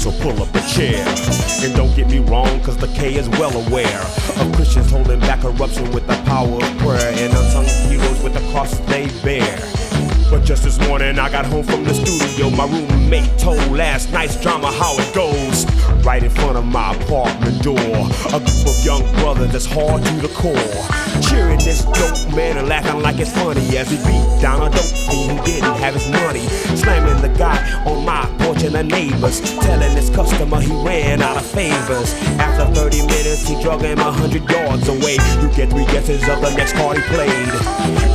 so pull up a chair. And don't get me wrong, cause the K is well aware of Christians holding back corruption with the power of prayer, and unsung heroes with the cross they bear. But just this morning I got home from the studio. My roommate told last night's drama how it goes. Right in front of my apartment door, a group of young brothers that's hard to the core, cheering this dope man and laughing like it's funny as he beat down a dope fiend who didn't have his money, slamming the guy on my porch and the neighbors, telling his customer he ran out of favors. After 30 minutes he drug him 100 yards away. You get 3 guesses of the next card he played.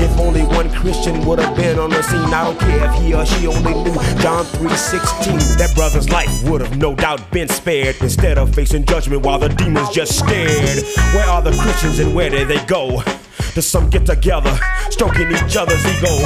If only one Christian would have been on the scene, I don't care if he or she only knew John 3:16, that brother's life would have no doubt been spared, instead of facing judgment while the demons just stared. Where are the Christians and where did they go? Does some get together, stroking each other's ego?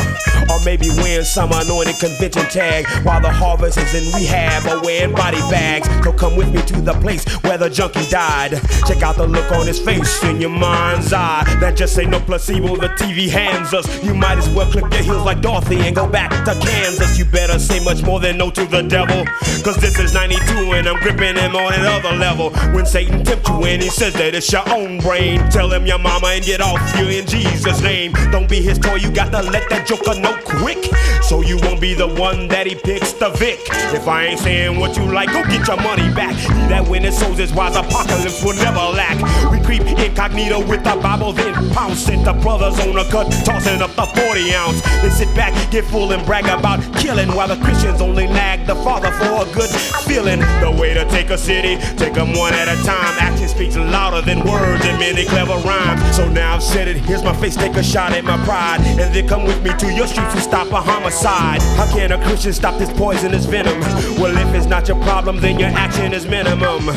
Or maybe wearing some anointed convention tag while the harvest is in rehab or wearing body bags? So come with me to the place where the junkie died. Check out the look on his face in your mind's eye. That just ain't no placebo the TV hands us. You might as well clip your heels like Dorothy and go back to Kansas. You better say much more than no to the devil, cause this is 92 and I'm gripping him on another level. When Satan tempts you and he says that it's your own brain, tell him your mama and get off you in Jesus' name. Don't be his toy, you got to let that joker know quick, so you won't be the one that he picks the Vic. If I ain't saying what you like, go get your money back. He that when it sows his wise, apocalypse will never lack. We creep incognito with the Bible, then pounce it. The brothers on the cut, tossing up the 40 ounce. They sit back, get full and brag about killing, while the Christians only nag the Father for a good feeling. The way to take a city, take them one at a time. Action speaks louder than words and many clever rhymes. So now I've said it, here's my face, take a shot at my pride, and then come with me to your streets to stop a homicide. How can a Christian stop this poisonous venom? Well, if it's not your problem, then your action is minimum.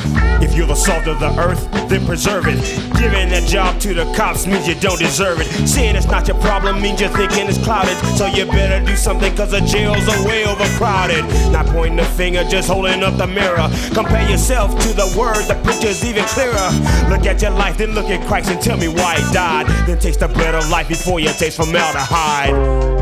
If you're the salt of the earth, then preserve it. Giving that job to the cops means you don't deserve it. Saying it's not your problem means you're thinking it's clouded, so you better do something cause the jails are way overcrowded. Not pointing the finger, just holding up the mirror. Compare yourself to the word, the picture's even clearer. Look at your life, then look at Christ and tell me why he died. Then taste the bread of life before you taste formaldehyde.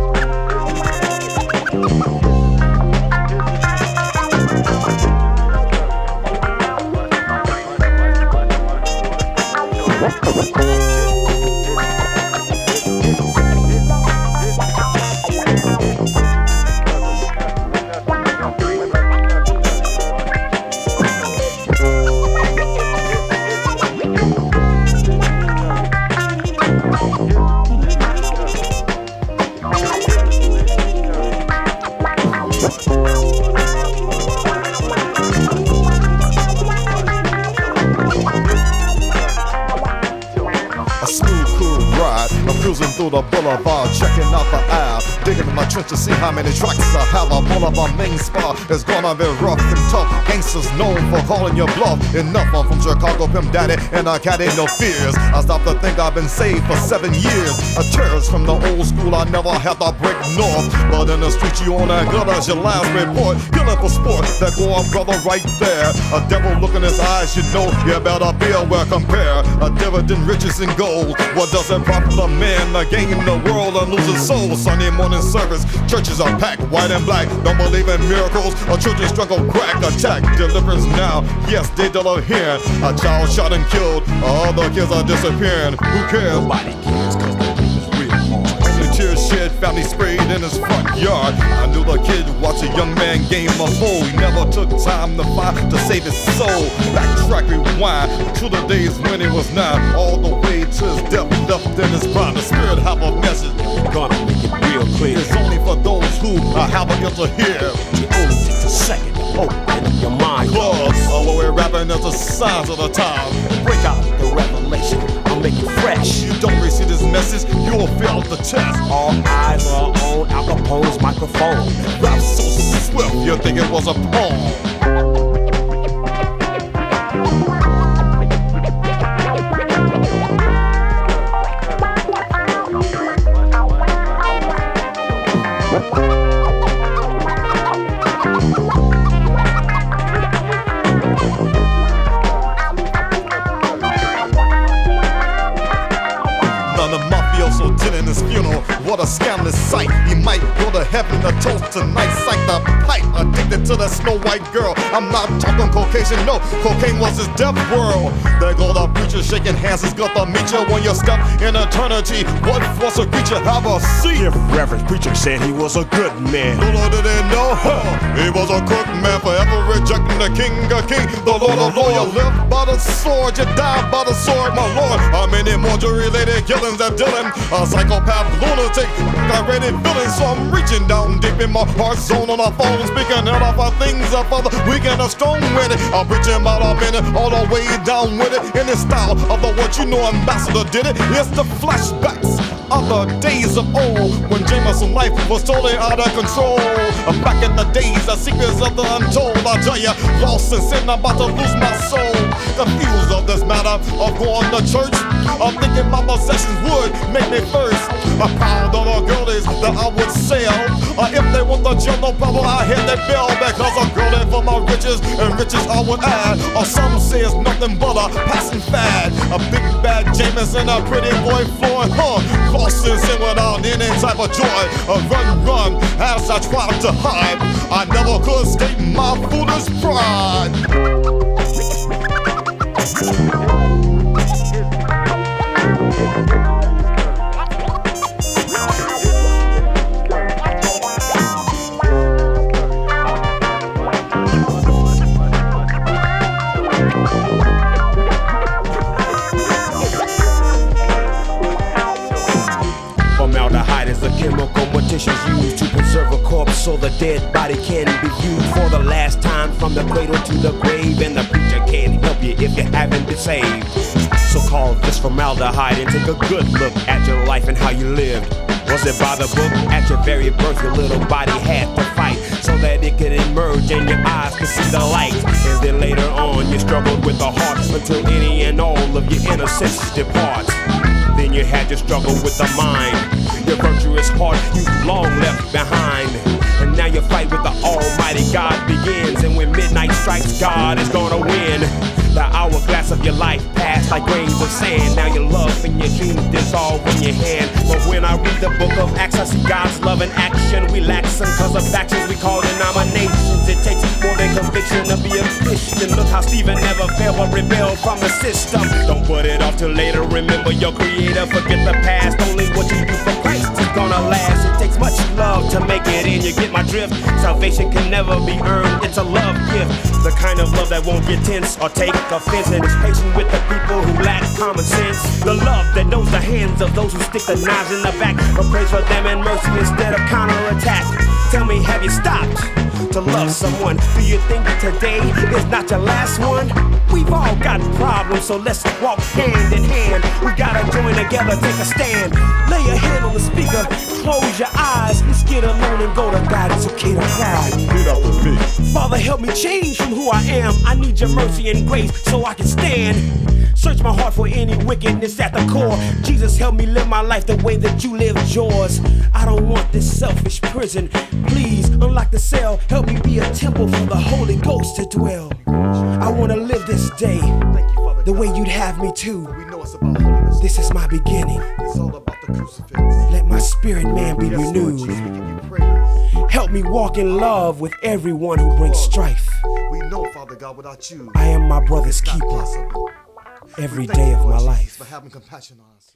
Through the boulevard, checking out the aisle, digging in my trench to see how many tracks I have. I'm all of our main spot is gonna be rough and tough. Gangsters known for calling your bluff. Enough, I'm from Chicago, Pimp Daddy, and I can't ain't no fears. I stopped to think I've been saved for 7 years. A terrorist from the old school, I never had to break north. But in the street, you on that good as your last report. Killing for sport, that go on, brother, right there. A devil look in his eyes, you know, you better be aware. Compare a dividend, riches and gold. What does it profit a man to gain the world and lose his soul? Sunday morning service, churches are packed, white and black. Don't believe in miracles, or children struggle crack. Attack, deliverance now, yes, they deliver here. A child shot and killed, all the kids are disappearing. Who cares? Nobody cares cause the game is real hard. Only tears shed, family sprayed in his front yard. I knew the kid watched a young man gain a foe. He never took time to fight to save his soul. Backtrack, rewind to the days when he was 9, all the way to his death, left in his prime. The spirit have a message, Gonna make it real clear. it's only for those who have a ear to hear. It only takes a second to open up your mind. Clubs, although we're rapping as the signs of the time. Break out the revelation, I'll make it fresh. You don't receive this message, you will fail the test. All eyes are on Al Capone's microphone. Rap so swift, you think it was a poem. also did in his funeral. What a scandalous sight. He might go to heaven to toast tonight. Sight the pipe, addicted to the Snow White girl. I'm not talking Caucasian, no. Cocaine was his death world. There go the preacher shaking hands. He's got to meet you when you step in eternity. What force will greet you? Have a seat. If Reverend Preacher said he was a good man, Little did they know, he was a crook man, forever rejecting the King of Kings. The Lord of Lords. You live by the sword, you die by the sword, my Lord. How many more jury-related killings that Dylan? A psychopath lunatic, got-rated villain. So I'm reaching down deep in my heart zone on a phone, speaking out of our things up for the weak and the strong with it. I'm preaching about a minute, all the way down with it. In the style of the what you know ambassador did it. It's the flashbacks of the days of old, when Jameson's life was totally out of control. Back in the days, the secrets of the untold. I tell ya, lost in sin, I'm about to lose my soul. Confused of this matter of going to church. I'm thinking my possessions would make me first. A pound of the girlies that I would sell. If they want the jump, no problem, I hit that bell. Because a girl in for my riches, and riches I would add. Or some say it's nothing but a passing fad. A big bad Jameson, a pretty boy Floyd, Crossing sin without any type of joy. Run, as I tried to hide. I never could escape my foolish pride. Formaldehyde is a chemical morticians use to preserve a corpse so the dead body can be viewed for the last time from the cradle to the grave. And the preacher can't help you if you haven't been saved. So call this formaldehyde and take a good look at your life and how you lived. Was it by the book? At your very birth, your little body had to fight so that it could emerge and your eyes could see the light. And then later on, you struggled with the heart until any and all of your innocence departs. Then you had to struggle with the mind. Your virtuous heart you long left behind. And now your fight with the Almighty God begins. And when midnight strikes, God is gonna win. The hourglass of your life passed like grains of sand. Now your love and your dreams dissolve in your hand. But when I read the book of Acts, I see God's love in action. We lax cause of actions we call denominations. It takes more than conviction to be a Christian. Look how Stephen never failed but rebelled from the system. Don't put it off till later. Remember your creator. Forget the past. Only what you do for Christ is gonna last. It takes much love to make it in. You get my drift? Salvation can never be earned. It's a love gift. The kind of love that won't get tense or take offense, and is patient with the people who lack common sense. The love that knows the hands of those who stick the knives in the back, but prays for them in mercy instead of counterattack. Tell me, have you stopped to love someone? Do you think today is not your last one? We've all got problems, so let's walk hand in hand. We gotta join together, take a stand. Lay your hand on the speaker, close your eyes. Let's get alone and go to God. It's okay to cry. Get up with me. Father, help me change from who I am. I need your mercy and grace so I can stand. Search my heart for any wickedness at the core. Jesus, help me live my life the way that you lived yours. I don't want this selfish prison. Please unlock the cell. Help me be a temple for the Holy Ghost to dwell. I want to live this day the way you'd have me to. This is my beginning. Let my spirit man be renewed. Help me walk in love with everyone who brings strife. We know, Father God, without you, I am my brother's keeper every day of my life. For having compassion on us.